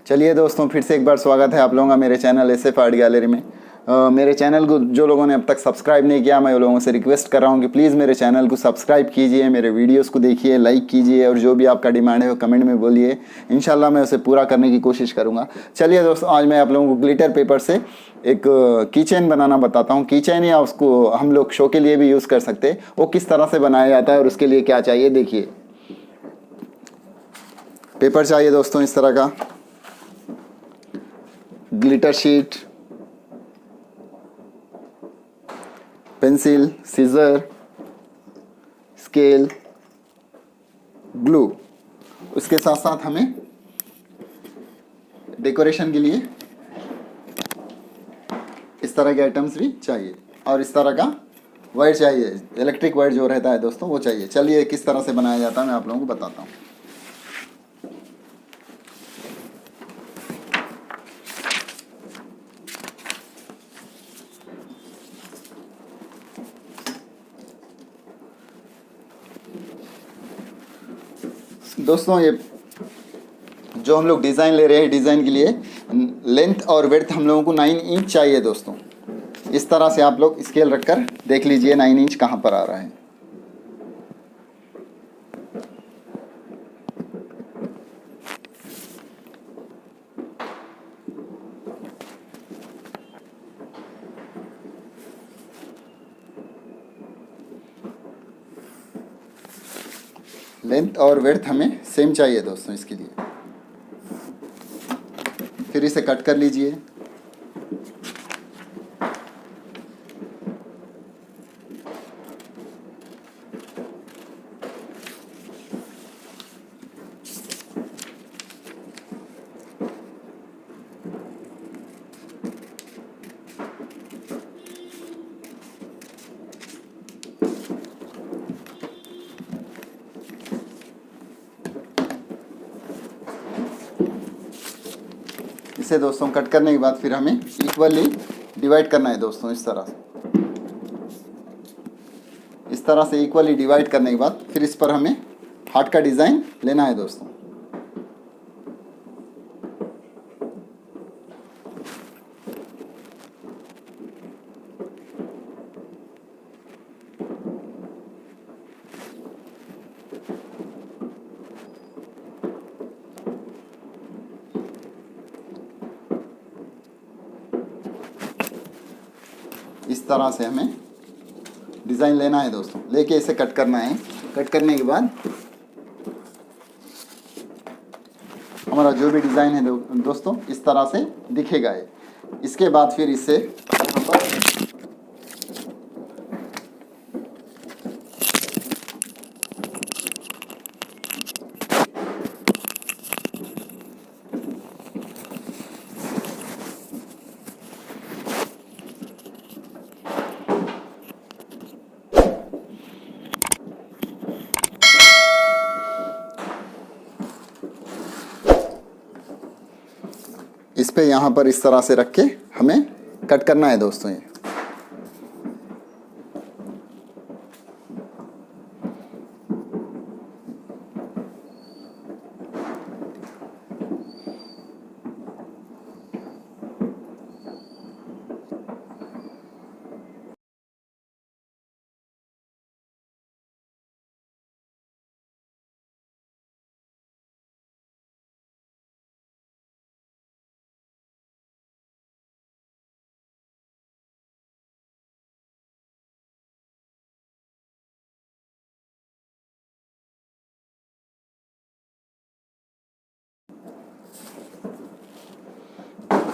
चलिए दोस्तों, फिर से एक बार स्वागत है आप लोगों का मेरे चैनल SF आर्ट गैलरी में। मेरे चैनल को जो लोगों ने अब तक सब्सक्राइब नहीं किया, मैं उन लोगों से रिक्वेस्ट कर रहा हूँ कि प्लीज़ मेरे चैनल को सब्सक्राइब कीजिए, मेरे वीडियोस को देखिए, लाइक कीजिए और जो भी आपका डिमांड है वो कमेंट में बोलिए। इंशाल्लाह मैं उसे पूरा करने की कोशिश करूँगा। चलिए दोस्तों, आज मैं आप लोगों को ग्लिटर पेपर से एक की चेन बनाना बताता हूँ। की चेन या उसको हम लोग शो के लिए भी यूज़ कर सकते हैं। वो किस तरह से बनाया जाता है और उसके लिए क्या चाहिए देखिए। पेपर चाहिए दोस्तों इस तरह का, glitter sheet, pencil, scissor, scale, glue. उसके साथ साथ हमें डेकोरेशन के लिए इस तरह के आइटम्स भी चाहिए और इस तरह का वायर चाहिए, इलेक्ट्रिक वायर जो रहता है दोस्तों वो चाहिए। चलिए किस तरह से बनाया जाता है मैं आप लोगों को बताता हूँ। दोस्तों, ये जो हम लोग डिज़ाइन ले रहे हैं, डिज़ाइन के लिए लेंथ और विड्थ हम लोगों को 9 इंच चाहिए दोस्तों। इस तरह से आप लोग स्केल रखकर देख लीजिए 9 इंच कहाँ पर आ रहा है। लेंथ और विड्थ हमें सेम चाहिए दोस्तों इसके लिए। फिर इसे कट कर लीजिए। इसे दोस्तों कट करने के बाद फिर हमें इक्वली डिवाइड करना है दोस्तों। इस तरह से इक्वली डिवाइड करने के बाद फिर इस पर हमें हार्ट का डिज़ाइन लेना है दोस्तों। इस तरह से हमें डिज़ाइन लेना है दोस्तों, लेके इसे कट करना है। कट करने के बाद हमारा जो भी डिज़ाइन है दोस्तों इस तरह से दिखेगा ये। इसके बाद फिर इसे यहाँ पर इस पे यहाँ पर इस तरह से रख के हमें कट करना है दोस्तों ये।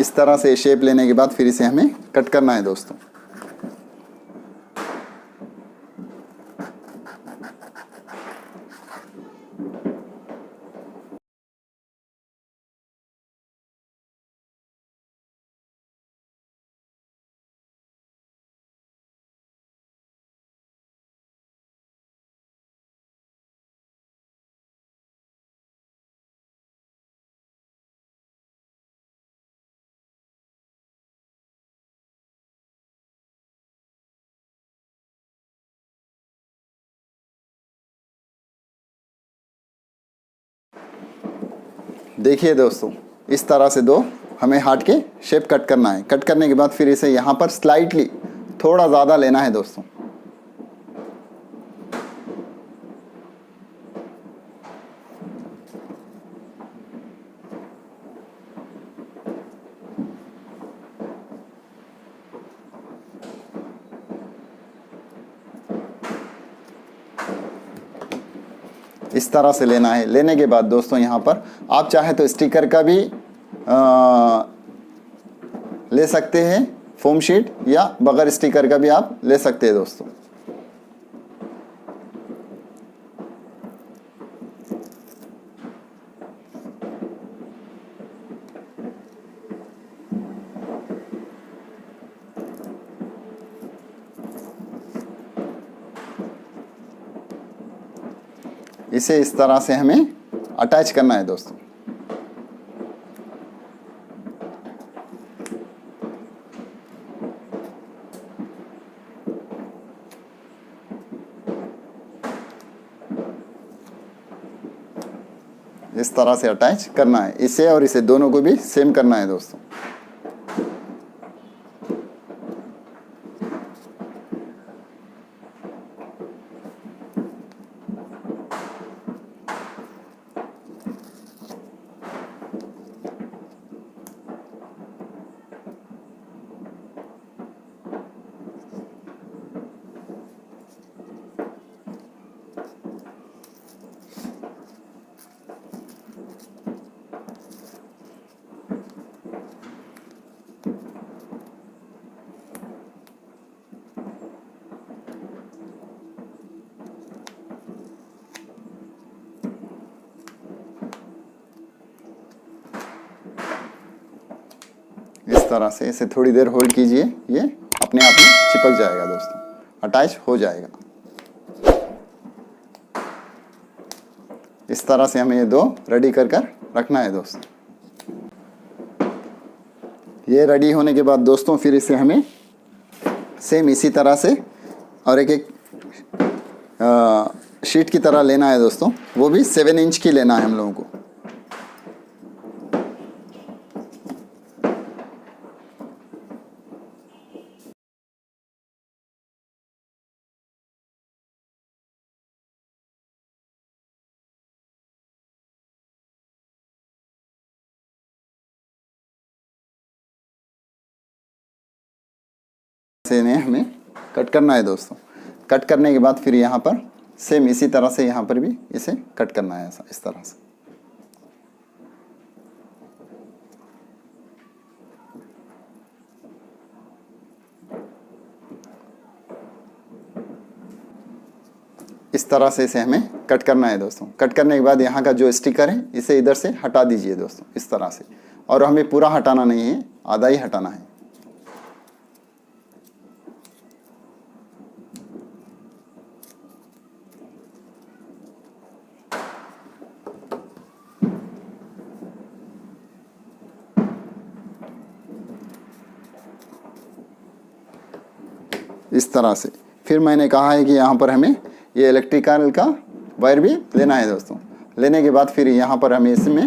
इस तरह से शेप लेने के बाद फिर इसे हमें कट करना है दोस्तों। देखिए दोस्तों, इस तरह से दो हमें हार्ट के शेप कट करना है। कट करने के बाद फिर इसे यहाँ पर स्लाइटली थोड़ा ज़्यादा लेना है दोस्तों। इस तरह से लेना है। लेने के बाद दोस्तों यहाँ पर आप चाहे तो स्टिकर का भी ले सकते हैं, फोम शीट, या बगैर स्टिकर का भी आप ले सकते हैं दोस्तों। इसे इस तरह से हमें अटैच करना है दोस्तों। इस तरह से अटैच करना है इसे, और इसे दोनों को भी सेम करना है दोस्तों। इस तरह से इसे थोड़ी देर होल्ड कीजिए, ये अपने आप में चिपक जाएगा दोस्तों, अटैच हो जाएगा। इस तरह से हमें ये दो रेडी कर कर रखना है दोस्तों। ये रेडी होने के बाद दोस्तों फिर इसे हमें सेम इसी तरह से और एक एक शीट की तरह लेना है दोस्तों। वो भी 7 इंच की लेना है हम लोगों को। से ने हमें कट करना है दोस्तों। कट करने के बाद फिर यहाँ पर सेम इसी तरह से यहाँ पर भी इसे कट करना है, ऐसा इस तरह से। इस तरह से इसे हमें कट करना है दोस्तों। कट करने के बाद यहाँ का जो स्टिकर है इसे इधर से हटा दीजिए दोस्तों, इस तरह से। और हमें पूरा हटाना नहीं है, आधा ही हटाना है। इस तरह से फिर मैंने कहा है कि यहाँ पर हमें ये इलेक्ट्रिकल का वायर भी लेना है दोस्तों। लेने के बाद फिर यहाँ पर हमें इसमें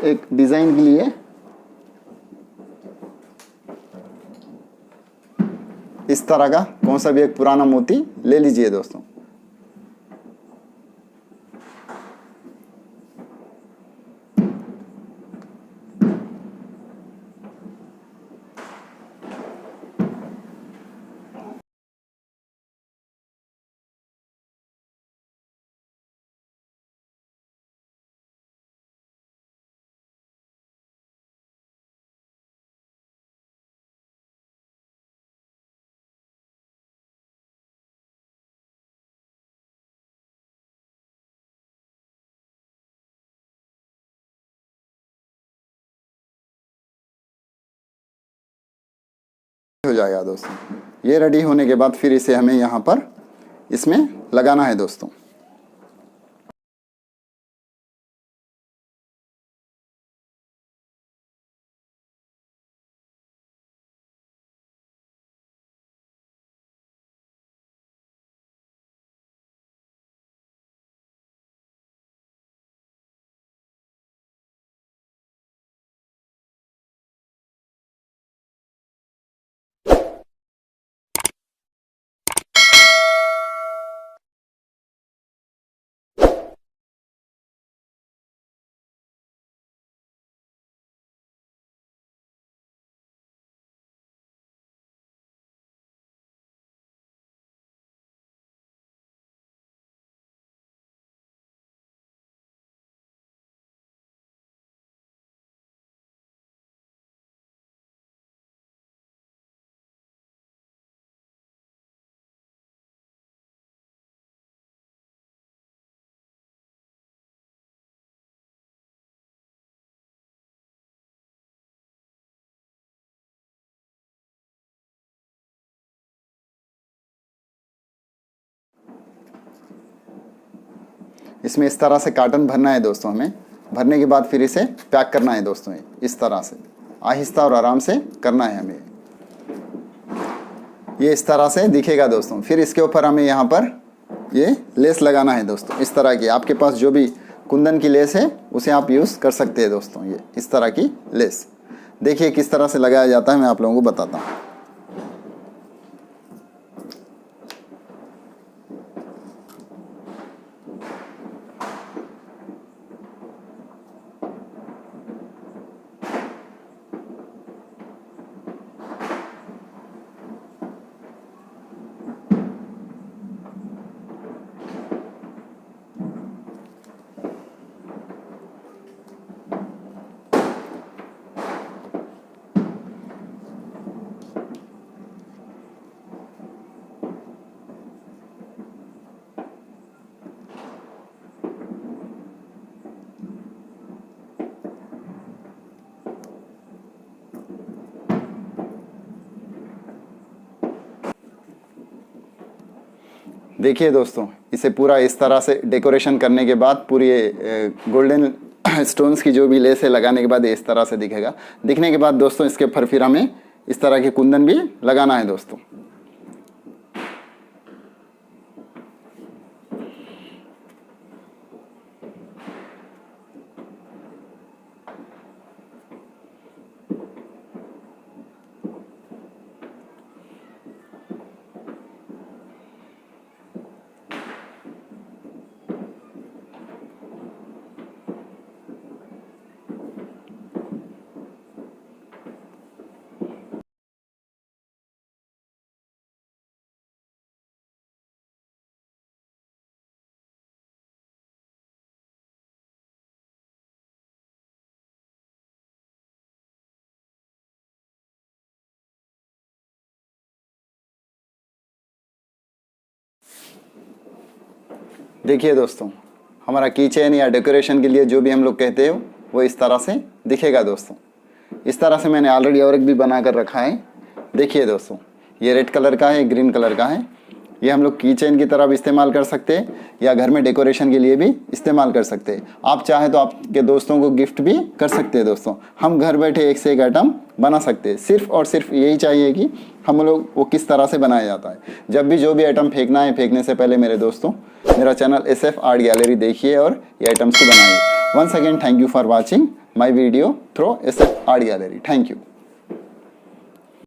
एक डिज़ाइन के लिए इस तरह का कौन सा भी एक पुराना मोती ले लीजिए दोस्तों। हो जाएगा दोस्तों। ये रेडी होने के बाद फिर इसे हमें यहाँ पर इसमें लगाना है दोस्तों। इसमें इस तरह से कार्टन भरना है दोस्तों हमें। भरने के बाद फिर इसे पैक करना है दोस्तों, इस तरह से आहिस्ता और आराम से करना है हमें। ये इस तरह से दिखेगा दोस्तों। फिर इसके ऊपर हमें यहाँ पर ये लेस लगाना है दोस्तों, इस तरह की। आपके पास जो भी कुंदन की लेस है उसे आप यूज़ कर सकते हैं दोस्तों। ये इस तरह की लेस देखिए किस तरह से लगाया जाता है, मैं आप लोगों को बताता हूँ। देखिए दोस्तों, इसे पूरा इस तरह से डेकोरेशन करने के बाद पूरी गोल्डन स्टोन्स की जो भी लेस है लगाने के बाद ये इस तरह से दिखेगा। दिखने के बाद दोस्तों इसके ऊपर फिर हमें इस तरह के कुंदन भी लगाना है दोस्तों। देखिए दोस्तों, हमारा की चेन या डेकोरेशन के लिए जो भी हम लोग कहते हैं वो इस तरह से दिखेगा दोस्तों। इस तरह से मैंने ऑलरेडी और एक भी बना कर रखा है। देखिए दोस्तों, ये रेड कलर का है, ग्रीन कलर का है। ये हम लोग की चेन की तरह भी इस्तेमाल कर सकते हैं या घर में डेकोरेशन के लिए भी इस्तेमाल कर सकते हैं। आप चाहे तो आपके दोस्तों को गिफ्ट भी कर सकते हैं दोस्तों। हम घर बैठे एक से एक आइटम बना सकते हैं। सिर्फ और सिर्फ यही चाहिए कि हम लोग वो किस तरह से बनाया जाता है। जब भी जो भी आइटम फेंकना है, फेंकने से पहले मेरे दोस्तों मेरा चैनल SF आर्ट गैलरी देखिए और ये आइटम्स को बनाइए। Once again thank you for watching my video through SF art gallery. Thank you.